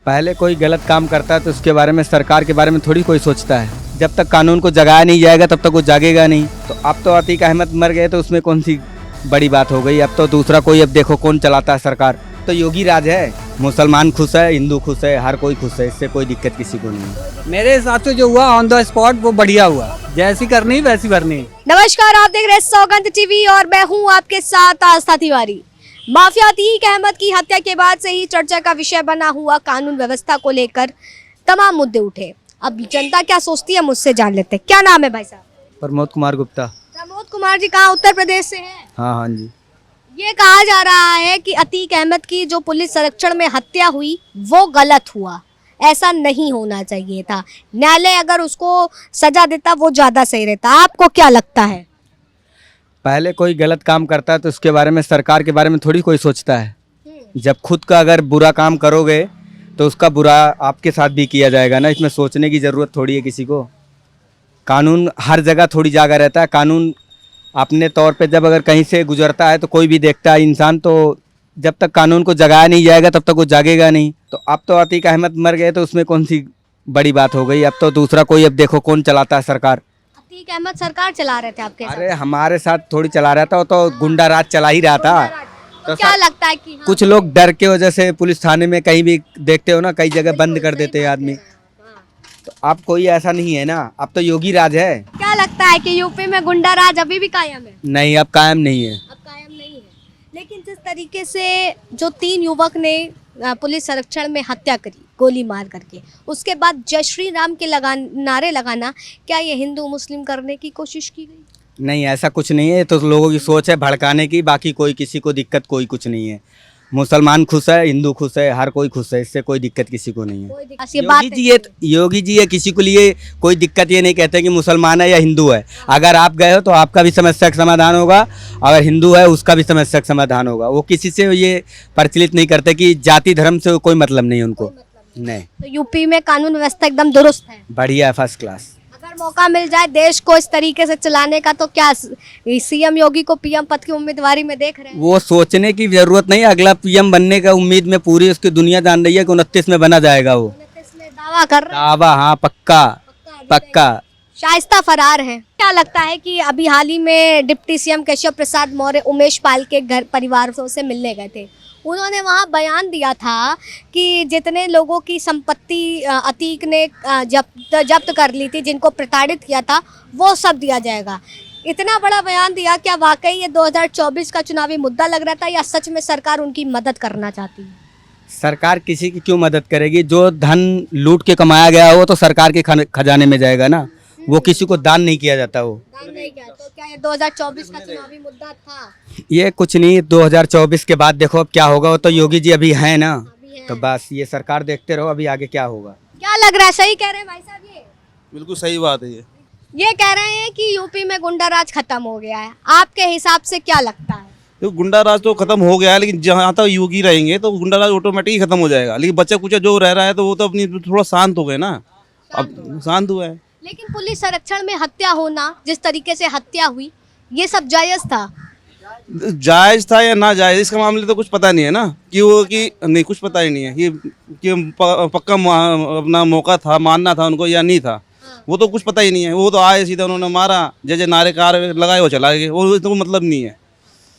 पहले कोई गलत काम करता है तो उसके बारे में सरकार के बारे में थोड़ी कोई सोचता है। जब तक कानून को जगाया नहीं जाएगा तब तक वो जागेगा नहीं। तो अब तो अतीक अहमद मर गए तो उसमें कौन सी बड़ी बात हो गई। अब तो दूसरा कोई, अब देखो कौन चलाता है सरकार। तो योगी राज है, मुसलमान खुश है, हिंदू खुश है, हर कोई खुश है, इससे कोई दिक्कत किसी को नहीं है। मेरे हिसाब से जो हुआ ऑन द स्पॉट वो बढ़िया हुआ, जैसी करनी वैसी भरनी। नमस्कार, आप देख रहे हैं सौगंध टीवी और मैं हूं आपके साथ आस्था तिवारी। माफिया अतीक अहमद की हत्या के बाद से ही चर्चा का विषय बना हुआ कानून व्यवस्था को लेकर तमाम मुद्दे उठे। अब जनता क्या सोचती है मुझसे जान लेते हैं। क्या नाम है भाई साहब? प्रमोद कुमार गुप्ता। प्रमोद कुमार जी कहाँ, उत्तर प्रदेश से हैं? हाँ जी। ये कहा जा रहा है कि अतीक अहमद की जो पुलिस संरक्षण में हत्या हुई वो गलत हुआ, ऐसा नहीं होना चाहिए था। न्यायालय अगर उसको सजा देता वो ज्यादा सही रहता। आपको क्या लगता है? पहले कोई गलत काम करता है तो उसके बारे में सरकार के बारे में थोड़ी कोई सोचता है। जब खुद का अगर बुरा काम करोगे तो उसका बुरा आपके साथ भी किया जाएगा ना। इसमें सोचने की ज़रूरत थोड़ी है किसी को। कानून हर जगह थोड़ी जागा रहता है। कानून अपने तौर पे जब अगर कहीं से गुजरता है तो कोई भी देखता है इंसान, तो जब तक कानून को जगाया नहीं जाएगा तब तक वो जागेगा नहीं। तो अब तो अतीक अहमद मर गए तो उसमें कौन सी बड़ी बात हो गई। अब तो दूसरा कोई, अब देखो कौन चलाता है सरकार। अतीक अहमद सरकार चला रहे थे आपके साथ? अरे हमारे साथ थोड़ी चला रहा था, वो तो गुंडा राज चला ही रहा था। तो क्या लगता है कि कुछ लोग डर के वजह से पुलिस थाने में कहीं भी देखते हो ना, कई जगह बंद कर देते हैं आदमी। तो अब कोई ऐसा नहीं है ना, अब तो योगी राज है। क्या लगता है कि यूपी में गुंडा राज अभी भी कायम है? नहीं, अब कायम नहीं है। अब कायम नहीं है, लेकिन जिस तरीके से जो 3 युवक ने पुलिस संरक्षण में हत्या करी गोली मार करके, उसके बाद जय श्री राम के नारे लगाना, क्या ये हिंदू मुस्लिम करने की कोशिश की गई? नहीं, ऐसा कुछ नहीं है। ये तो लोगों की सोच है भड़काने की। बाकी कोई किसी को दिक्कत कोई कुछ नहीं है। मुसलमान खुश है, हिंदू खुश है, हर कोई खुश है, इससे कोई दिक्कत किसी को नहीं है। योगी जी ये किसी को लिए कोई दिक्कत ये नहीं कहते कि मुसलमान है या हिंदू है। अगर आप गए हो तो आपका भी समस्या का समाधान होगा, अगर हिंदू है उसका भी समस्या का समाधान होगा। वो किसी से ये प्रचलित नहीं करते कि जाति धर्म से कोई मतलब नहीं है उनको। नहीं, तो यूपी में कानून व्यवस्था एकदम दुरुस्त है, बढ़िया है, फर्स्ट क्लास। अगर मौका मिल जाए देश को इस तरीके से चलाने का तो क्या सीएम योगी को पीएम पद की उम्मीदवारी में देख रहे हैं? वो सोचने की जरूरत नहीं। अगला पीएम बनने का उम्मीद में पूरी उसकी दुनिया जान रही है कि 29 में बना जाएगा। वो 29 में दावा कर रहे हैं? दावा, हाँ, पक्का पक्का। शाइस्ता फरार है। क्या लगता है कि अभी हाल ही में डिप्टी सीएम केशव प्रसाद मौर्य उमेश पाल के घर परिवार से मिलने गए थे। उन्होंने वहां बयान दिया था कि जितने लोगों की संपत्ति अतीक ने जब्त कर ली थी, जिनको प्रताड़ित किया था, वो सब दिया जाएगा। इतना बड़ा बयान दिया, क्या वाकई ये 2024 का चुनावी मुद्दा लग रहा था या सच में सरकार उनकी मदद करना चाहती है? सरकार किसी की क्यों मदद करेगी? जो धन लूट के कमाया गया हो तो सरकार के खजाने में जाएगा ना। वो किसी को दान नहीं किया जाता। वो दान नहीं किया। तो क्या ये 2024 का चुनावी मुद्दा था? ये कुछ नहीं। 2024 के बाद देखो अब क्या होगा। वो तो योगी जी अभी हैं ना, तो बस ये सरकार देखते रहो, अभी आगे क्या होगा। क्या लग रहा है, सही कह रहे हैं भाई साहब? ये बिल्कुल सही बात है। ये कह रहे हैं कि यूपी में गुंडा राज खत्म हो गया है। आपके हिसाब से क्या लगता है? तो गुंडा राज तो खत्म हो गया है, लेकिन जहाँ तक योगी रहेंगे तो गुंडा राज ऑटोमेटिक ही खत्म हो जाएगा। लेकिन बच्चा कुछ जो रह रहा है तो वो तो अपनी थोड़ा शांत हो गए ना, अब शांत हुआ है। लेकिन पुलिस संरक्षण में हत्या होना, जिस तरीके से हत्या हुई, ये सब जायज था? जायज था या ना जायज, इसका मामले तो कुछ पता नहीं है ना कि वो कि नहीं, कुछ पता ही नहीं है कि पक्का अपना मौका था, मानना था उनको या नहीं था। वो तो कुछ पता ही नहीं है। वो तो आए सीधा उन्होंने मारा, जैसे नारे कार लगाए वो चला गए, वो तो मतलब नहीं है।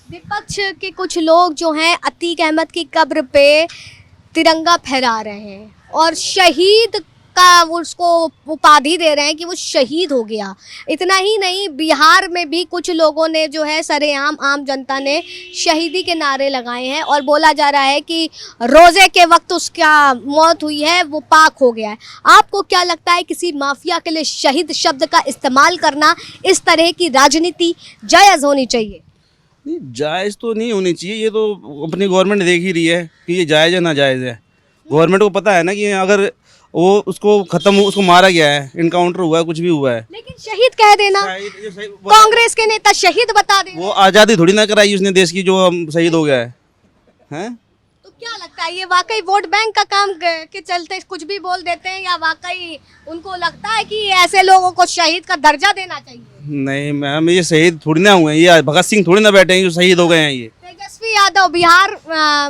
विपक्ष के कुछ लोग जो हैं अतीक अहमद की कब्र पे तिरंगा फहरा रहे हैं और शहीद का उसको उपाधि दे रहे हैं कि वो शहीद हो गया। इतना ही नहीं, बिहार में भी कुछ लोगों ने जो है सरेआम आम जनता ने शहीदी के नारे लगाए हैं और बोला जा रहा है कि रोज़े के वक्त उसका मौत हुई है, वो पाक हो गया है। आपको क्या लगता है, किसी माफिया के लिए शहीद शब्द का इस्तेमाल करना, इस तरह की राजनीति जायज़ होनी चाहिए? नहीं, जायज़ तो नहीं होनी चाहिए। ये तो अपनी गवर्नमेंट देख ही रही है कि ये जायज़ है ना जायज़ है। गवर्नमेंट को पता है ना कि अगर वो उसको मारा गया है, इनकाउंटर हुआ है, कुछ भी हुआ है, लेकिन शहीद कह देना, कांग्रेस के नेता शहीद बता देना, वो आज़ादी थोड़ी ना कराई उसने देश की जो शहीद हो गया है। तो क्या लगता है, ये वाकई वोट बैंक का काम के चलते कुछ भी बोल देते हैं या वाकई उनको लगता है कि ऐसे लोगों को शहीद का दर्जा देना चाहिए? नहीं मैम, ये शहीद थोड़ी ना हुए हैं, ये भगत सिंह थोड़ी ना बैठे हैं जो शहीद हो गए हैं। ये तेजस्वी यादव बिहार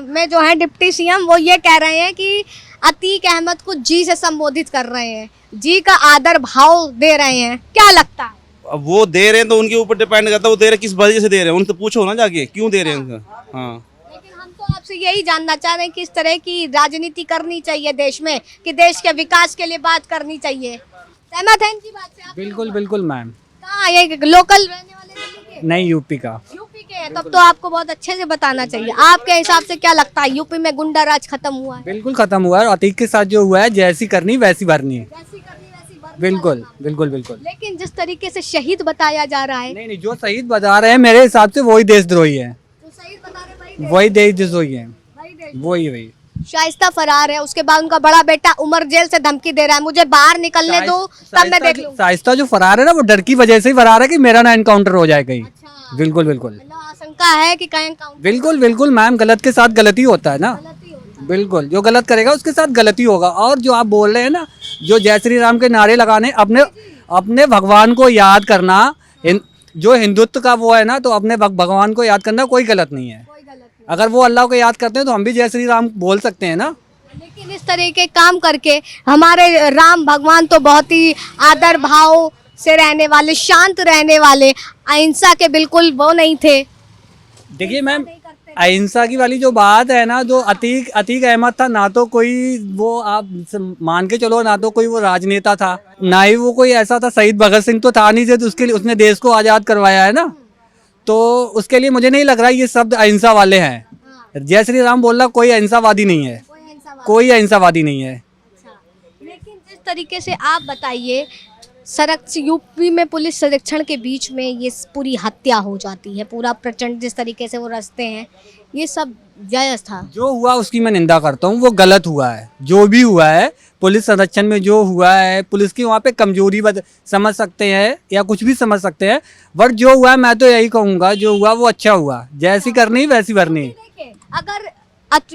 में जो है डिप्टी सीएम, वो ये कह रहे हैं कि अतीक अहमद को जी से संबोधित कर रहे हैं, जी का आदर भाव दे रहे हैं, क्या लगता है? अब वो दे रहे हैं तो उनके ऊपर डिपेंड करता है, वो दे रहे किस वजह से दे रहे हैं, उनसे पूछो ना जाके क्यों दे रहे हैं उनका। हाँ लेकिन हम तो आपसे यही जानना चाह रहे हैं कि इस तरह की राजनीति करनी चाहिए देश में, कि देश के विकास के लिए बात करनी चाहिए। सहमत हैं इनकी बात से आप? बिल्कुल बिल्कुल मैम। कहाँ ये लोकल रहने वाले दिल्ली के? नहीं, यूपी का। यूपी के हैं, तब तो आपको बहुत अच्छे से बताना चाहिए। आपके हिसाब से क्या लगता है, यूपी में गुंडा राज खत्म हुआ है? बिल्कुल खत्म हुआ है। और अतीक के साथ जो हुआ है, जैसी करनी वैसी भरनी। जैसी करनी वैसी भरनी बिल्कुल वाला काम। बिल्कुल बिल्कुल। लेकिन जिस तरीके से शहीद बताया जा रहा है, नहीं नहीं, जो शहीद बता रहे हैं मेरे हिसाब से वही देशद्रोही है, जो शहीद बता रहे हैं वही देशद्रोही है, वही देश। वही। शाइस्ता फरार है, उसके बाद उनका बड़ा बेटा उमर जेल से धमकी दे रहा है, मुझे बाहर निकलने दो तब मैं देख लूंगा। शाइस्ता जो फरार है ना, वो डर की वजह से ही फरार है कि मेरा ना एनकाउंटर हो जाए कहीं। अच्छा, बिल्कुल बिल्कुल मतलब आशंका है कि कहीं काउंटर बिल्कुल बिल्कुल मैम, गलत के साथ गलती होता है ना। गलती होता है। बिल्कुल, जो गलत करेगा उसके साथ गलती होगा। और जो आप बोल रहे हैं ना, जो जय श्री राम के नारे लगाने, अपने भगवान को याद करना, जो हिंदुत्व का वो है ना, तो अपने भगवान को याद करना कोई गलत नहीं है। कोई गलत नहीं। अगर वो अल्लाह को याद करते हैं तो हम भी जय श्री राम बोल सकते हैं ना। लेकिन इस तरह के काम करके हमारे राम भगवान तो बहुत ही आदर भाव से रहने वाले, शांत रहने वाले, अहिंसा के बिल्कुल वो नहीं थे। देखिए मैम, अहिंसा की वाली जो बात है ना, जो अतीक अहमद था ना, तो कोई वो आप मान के चलो, ना तो कोई वो राजनेता था, ना ही वो कोई ऐसा था। शहीद भगत सिंह तो था नहीं, जो उसके लिए उसने देश को आज़ाद करवाया है ना, तो उसके लिए मुझे नहीं लग रहा ये शब्द अहिंसा वाले हैं। जय श्री राम बोलना कोई अहिंसावादी नहीं है, कोई अहिंसावादी नहीं है। लेकिन जिस तरीके से आप बताइए, यूपी में पुलिस संरक्षण के बीच में ये पूरी हत्या हो जाती है, पूरा प्रचंड जिस तरीके से वो रचते हैं, ये सब जायज था? जो हुआ उसकी मैं निंदा करता हूँ, वो गलत हुआ है। जो भी हुआ है पुलिस संरक्षण में जो हुआ है, पुलिस की वहाँ पे कमजोरी समझ सकते हैं या कुछ भी समझ सकते हैं, बट जो हुआ है मैं तो यही कहूँगा, जो हुआ वो अच्छा हुआ। जैसी करनी वैसी भरनी। अगर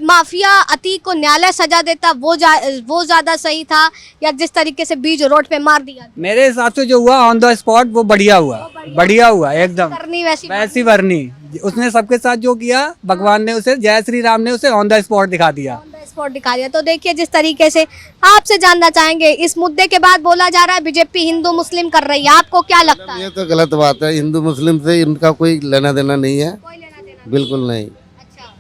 माफिया अतीक को न्यायालय सजा देता वो ज्यादा सही था, या जिस तरीके से बीच रोड पे मार दिया? मेरे हिसाब से जो हुआ ऑन द स्पॉट वो बढ़िया हुआ, बढ़िया हुआ एकदम। करनी वैसी भरनी। उसने सबके साथ जो किया, भगवान ने उसे, जय श्री राम ने उसे ऑन द स्पॉट दिखा दिया, स्पॉट दिखा दिया। तो देखिए, जिस तरीके से आपसे जानना चाहेंगे, इस मुद्दे के बाद बोला जा रहा है बीजेपी हिंदू मुस्लिम कर रही है, आपको क्या लगता है? ये तो गलत बात है। हिंदू मुस्लिम से इनका कोई लेना देना नहीं है, कोई लेना देना बिल्कुल नहीं। अच्छा,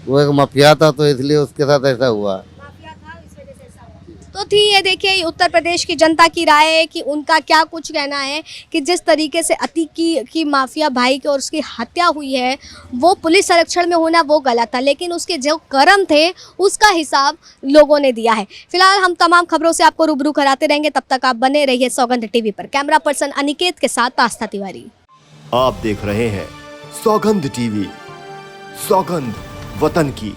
वो एक माफिया था तो इसलिए उसके साथ ऐसा हुआ। माफिया था, इस वजह से ऐसा हुआ। तो थी ये, देखिए उत्तर प्रदेश की जनता की राय है कि उनका क्या कुछ कहना है कि जिस तरीके से अतीक की माफिया भाई की और उसकी हत्या हुई है, वो पुलिस संरक्षण में होना वो गलत था, लेकिन उसके जो कर्म थे उसका हिसाब लोगों ने दिया है। फिलहाल हम तमाम खबरों से आपको रूबरू कराते रहेंगे, तब तक आप बने रहिए सौगंध टीवी पर। कैमरा पर्सन अनिकेत के साथ आस्था तिवारी। आप देख रहे हैं सौगंध टीवी, सौगंध वतन की।